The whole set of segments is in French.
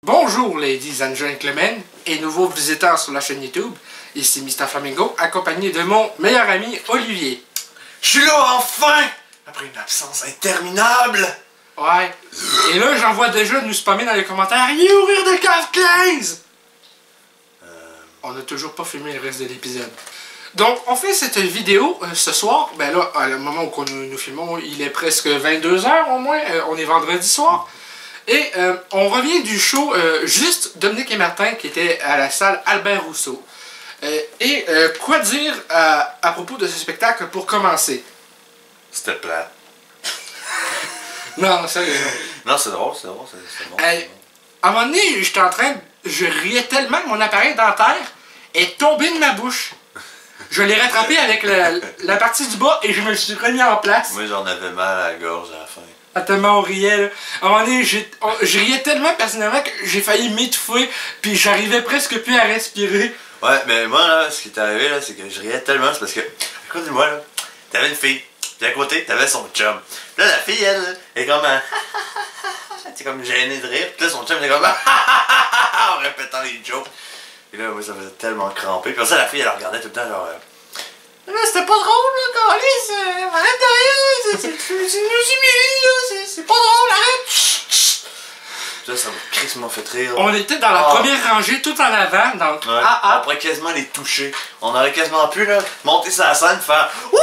Bonjour ladies and gentlemen et nouveaux visiteurs sur la chaîne YouTube, ici Mr Flamingo, accompagné de mon meilleur ami Olivier. Je suis là enfin! Après une absence interminable! Ouais. Et là j'en vois déjà nous spammer dans les commentaires. Il est au rire de cave 15! On n'a toujours pas filmé le reste de l'épisode. Donc on fait cette vidéo ce soir. Ben là, à le moment où nous filmons, il est presque 22 h au moins. On est vendredi soir. Et on revient du show Juste Dominique et Martin qui était à la salle Albert Rousseau. Quoi dire à propos de ce spectacle pour commencer? C'était plat. Non, sérieusement. Non, c'est drôle, c'est bon. À un moment donné, j'étais en train je riais tellement que mon appareil dentaire est tombé de ma bouche. Je l'ai rattrapé avec la partie du bas et je me le suis remis en place. Moi, j'en avais mal à la gorge à la fin. Ah, tellement on riait, là. À un moment donné, je riais tellement personnellement que j'ai failli m'étouffer, puis j'arrivais presque plus à respirer. Ouais, mais moi, là, ce qui est arrivé, là, c'est que je riais tellement, c'est parce que, écoute-moi, là, t'avais une fille, puis à côté, t'avais son chum. Puis là, la fille, elle est comme elle était comme gênée de rire, puis là, son chum était comme en répétant les jokes. Et là, moi, ça faisait tellement cramper. Puis ça, la fille, elle regardait tout le temps, genre. C'était pas drôle, là, Carlis, arrête de rire, c'est nous humilies, là, c'est pas drôle, arrête! Puis ça m'a crissement fait rire. On était dans la première rangée, tout en avant, donc ouais, on pourrait quasiment les toucher. On aurait quasiment pu, là, monter sur la scène, faire wouh!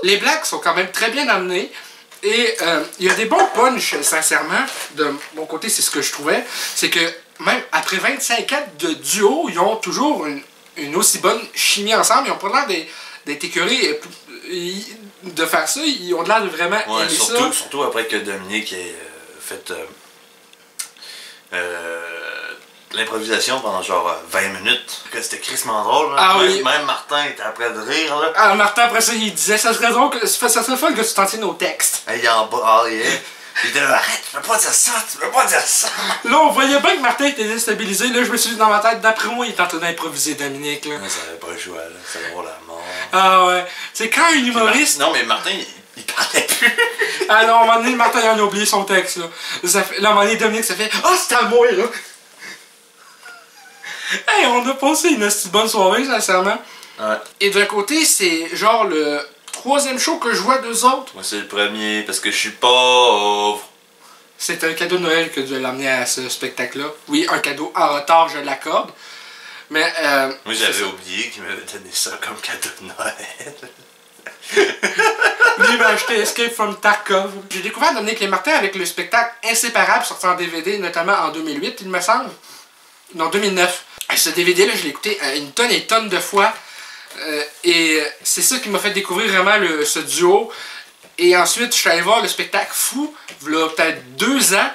Les blagues sont quand même très bien amenées. Et il y a des bons punchs, sincèrement. De mon côté, c'est ce que je trouvais. C'est que même après 25 ans de duo, ils ont toujours une aussi bonne chimie ensemble. Ils ont pas l'air d'être écœurés de faire ça. Ils ont l'air de vraiment aimer ça. Surtout après que Dominique ait fait l'improvisation pendant genre 20 minutes. Que c'était crissement drôle. Là. Ah, oui. Même Martin était après de rire. Là. Ah, Martin, après ça, il disait ça serait drôle, ça serait fun que tu t'en tiennes au texte. Il en bas, il était là, arrête, tu peux pas dire ça, tu peux pas dire ça. Là, on voyait bien que Martin était déstabilisé. Là, je me suis dit dans ma tête, d'après moi, il est en train d'improviser Dominique. Là. Non, ça avait pas le choix, là. C'est drôle à mort. Ah ouais. C'est quand un humoriste. Non, mais Martin, il parlait plus. Ah non, à un moment donné, Martin, il en a oublié son texte. Là, là à un moment donné, Dominique, ça fait oh, c'est à moi, là. Hey, on a passé une si bonne soirée, sincèrement. Ouais. Et d'un côté, c'est genre le troisième show que je vois d'eux autres. Moi, c'est le premier, parce que je suis pauvre. C'est un cadeau de Noël que tu as l'amener à ce spectacle-là. Oui, un cadeau en retard, je l'accorde. Mais, moi, j'avais oublié qu'il m'avait donné ça comme cadeau de Noël. Lui m'a acheté Escape from Tarkov. J'ai découvert Dominique et Martin avec le spectacle Inséparable sorti en DVD, notamment en 2008, il me semble. Non, 2009. Ce DVD-là, je l'ai écouté une tonne et tonne de fois. Et c'est ça qui m'a fait découvrir vraiment ce duo. Et ensuite, je suis allé voir le spectacle Fou, il y a peut-être 2 ans,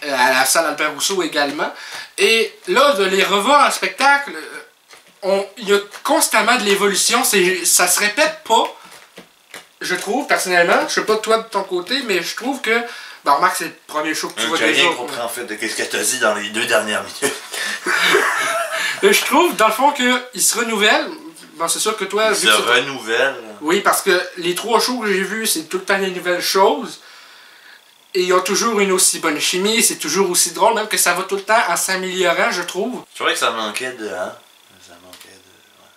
à la salle Albert Rousseau également. Et là, de les revoir en spectacle, il y a constamment de l'évolution. Ça se répète pas, je trouve, personnellement. Je sais pas toi de ton côté, mais je trouve que... Ben, remarque, c'est le premier show que tu vois déjà. J'ai rien compris en fait de ce que tu as dit dans les 2 dernières minutes. Je trouve, dans le fond, qu'il se renouvelle. Bon, c'est sûr que toi... Il se renouvelle. Oui, parce que les 3 shows que j'ai vus, c'est tout le temps des nouvelles choses. Et ils ont toujours une aussi bonne chimie, c'est toujours aussi drôle, même que ça va tout le temps en s'améliorant, je trouve. Je trouvais que ça manquait de... Hein? Ça manquait de... Ouais.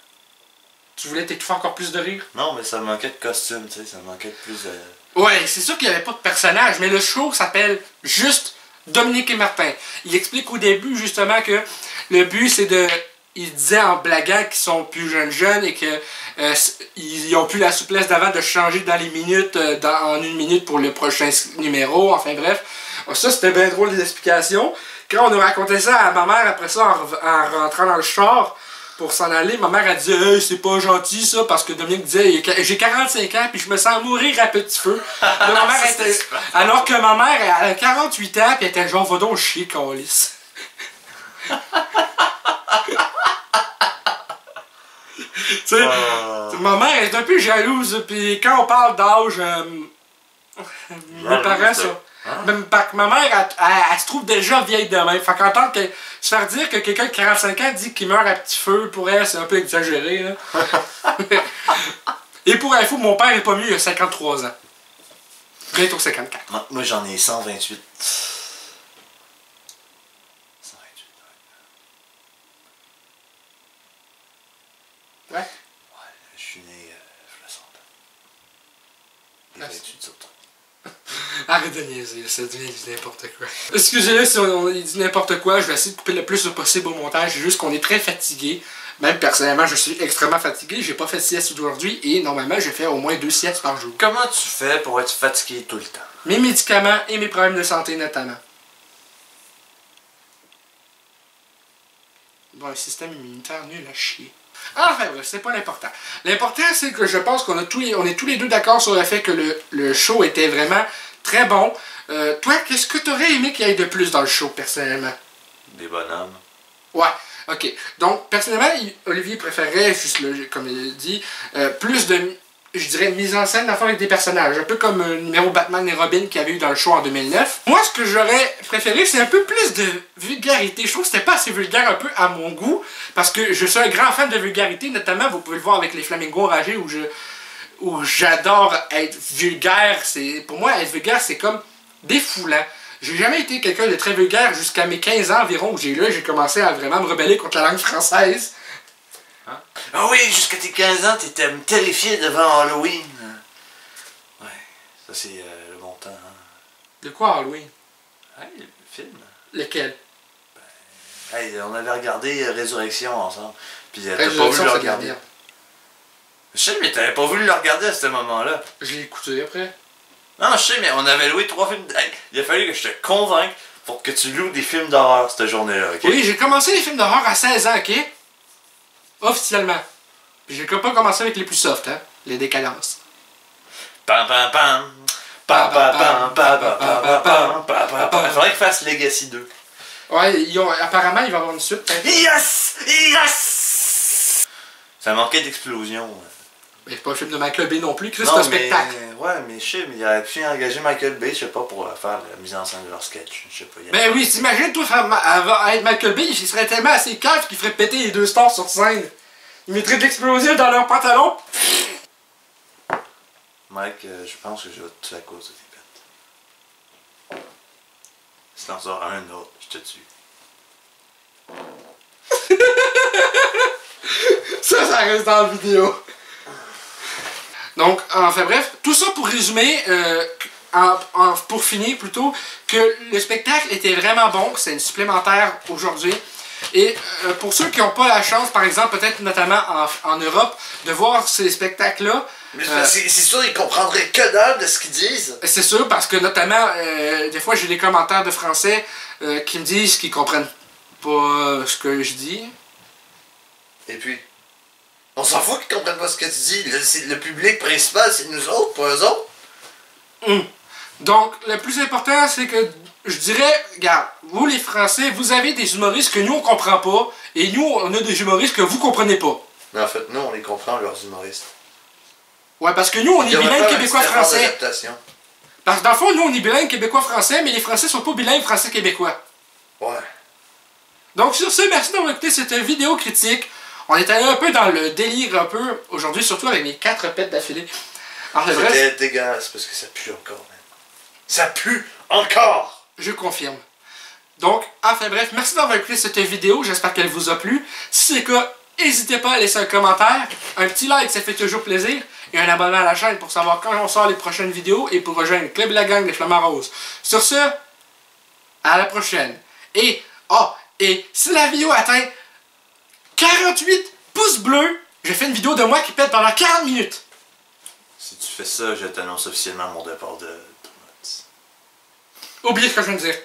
Tu voulais t'étouffer encore plus de rire? Non, mais ça manquait de costume, tu sais, ça manquait de plus de... Ouais, c'est sûr qu'il n'y avait pas de personnage, mais le show s'appelle juste Dominique et Martin. Il explique au début, justement, que le but, c'est de... Il disait en blaguant qu'ils sont plus jeunes et qu'ils n'ont plus la souplesse d'avant de changer dans les minutes, en 1 minute pour le prochain numéro, enfin bref. Ça, c'était bien drôle les explications. Quand on a raconté ça à ma mère, après ça, en rentrant dans le char pour s'en aller, ma mère a dit hey, c'est pas gentil ça, parce que Dominique disait j'ai 45 ans puis je me sens mourir à petit feu. Là, ma mère était, alors que ma mère elle a 48 ans puis elle était genre va donc chier, câlisse. Tu sais, ma mère est un peu jalouse, puis quand on parle d'âge, mes parents, ça. Hein? Même ma mère, elle se trouve déjà vieille de même. Fait qu'entendre se faire dire que quelqu'un de 45 ans dit qu'il meurt à petit feu, pour elle, c'est un peu exagéré. Là. Et pour info, mon père est pas mieux, il a 53 ans. Bientôt 54. Moi, j'en ai 128. Ouais. Ouais, je suis né le 100 ans. Et 28 sur 30. Arrête de niaiser, ça devient n'importe quoi. Excusez-le si on dit n'importe quoi, je vais essayer de couper le plus possible au montage, c'est juste qu'on est très fatigué. Même personnellement, je suis extrêmement fatigué, j'ai pas fait de sieste aujourd'hui et normalement, je fais au moins 2 siestes par jour. Comment tu fais pour être fatigué tout le temps? Mes médicaments et mes problèmes de santé notamment. Bon, un système immunitaire nul à chier. Enfin bref, c'est pas l'important. L'important, c'est que je pense qu'on est tous les deux d'accord sur le fait que le show était vraiment très bon. Toi, qu'est-ce que tu aurais aimé qu'il y ait de plus dans le show, personnellement? Des bonhommes. Ouais, ok. Donc, personnellement, Olivier préférerait, juste comme il a dit, plus de, je dirais, mise en scène d'affaires avec des personnages. Un peu comme le numéro Batman et Robin qu'il y avait eu dans le show en 2009. Moi, ce que j'aurais préféré, c'est un peu plus de vulgarité. Je trouve que c'était pas assez vulgaire un peu à mon goût. Parce que je suis un grand fan de vulgarité. Notamment, vous pouvez le voir avec les Flamingos Enragés où j'adore être vulgaire. Pour moi, être vulgaire, c'est comme défoulant. J'ai jamais été quelqu'un de très vulgaire jusqu'à mes 15 ans environ où j'ai commencé à vraiment me rebeller contre la langue française. Hein? Ah oui, jusqu'à tes 15 ans, t'étais terrifié devant Halloween. Ouais, ça c'est le bon temps. Hein. De quoi Halloween? Ouais, le film. Lequel? Hey, on avait regardé Résurrection ensemble. Puis t'as pas Résurrection, voulu le c'est regarder. bien. Je sais, mais t'avais pas voulu le regarder à ce moment-là. Je l'ai écouté après. Non, je sais, mais on avait loué 3 films. Hey, il a fallu que je te convainque pour que tu loues des films d'horreur cette journée-là, ok? Oui, j'ai commencé les films d'horreur à 16 ans, ok? Officiellement. Puis j'ai pas commencé avec les plus soft, hein? Les décadences. Pam pam pam. Pam pam pam pam pam pam pam pam pam. Il faudrait qu'il fasse Legacy 2. Ouais, apparemment, il va y avoir une suite. Hein? Yes! Yes! Ça manquait d'explosion. Mais c'est pas un film de Michael Bay non plus, Chris, c'est Non, un spectacle. Ouais, mais je sais, mais il aurait pu engager Michael Bay, je sais pas, pour faire la mise en scène de leur sketch. Je sais pas. Ben oui, t'imagines, toi, être Michael Bay, il serait tellement assez cave qu'il ferait péter les 2 stars sur scène. Ils mettraient de l'explosif dans leurs pantalons. Mike, je pense que je vais te tuer à cause de tes pètes. Si t'en sors un autre, je te tue. Ça reste dans la vidéo. Donc, enfin bref, tout ça pour résumer, pour finir plutôt, que le spectacle était vraiment bon, que c'est une supplémentaire aujourd'hui. Et pour ceux qui n'ont pas la chance, par exemple, peut-être notamment en Europe, de voir ces spectacles-là... Mais c'est sûr, ils comprendraient que dalle de ce qu'ils disent. C'est sûr, parce que notamment, des fois, j'ai des commentaires de Français qui me disent qu'ils comprennent pas ce que je dis. Et puis, on s'en fout qu'ils comprennent pas ce que tu dis. Le public principal, c'est nous autres, pas eux autres. Donc, le plus important, c'est que, je dirais, regarde, vous les Français, vous avez des humoristes que nous, on comprend pas, et nous, on a des humoristes que vous comprenez pas. Mais en fait, nous, on les comprend, leurs humoristes. Ouais, parce que nous, on est bilingue québécois-français. Parce que dans le fond, nous, on est bilingue québécois-français, mais les Français sont pas bilingues français-québécois. Ouais. Donc, sur ce, merci d'avoir écouté cette vidéo critique. On est allé un peu dans le délire, un peu, aujourd'hui, surtout avec mes 4 pets d'affilée. C'était dégueulasse, parce que ça pue encore, même. Ça pue encore! Je confirme. Donc, enfin bref, merci d'avoir écouté cette vidéo. J'espère qu'elle vous a plu. Si c'est le cas, n'hésitez pas à laisser un commentaire. Un petit like, ça fait toujours plaisir. Et un abonnement à la chaîne pour savoir quand on sort les prochaines vidéos et pour rejoindre le Club La Gang des Flamants Roses. Sur ce, à la prochaine. Et si la vidéo atteint 48 pouces bleus, j'ai fait une vidéo de moi qui pète pendant 40 minutes. Si tu fais ça, je t'annonce officiellement mon départ de Donuts. Oubliez ce que je viens de dire.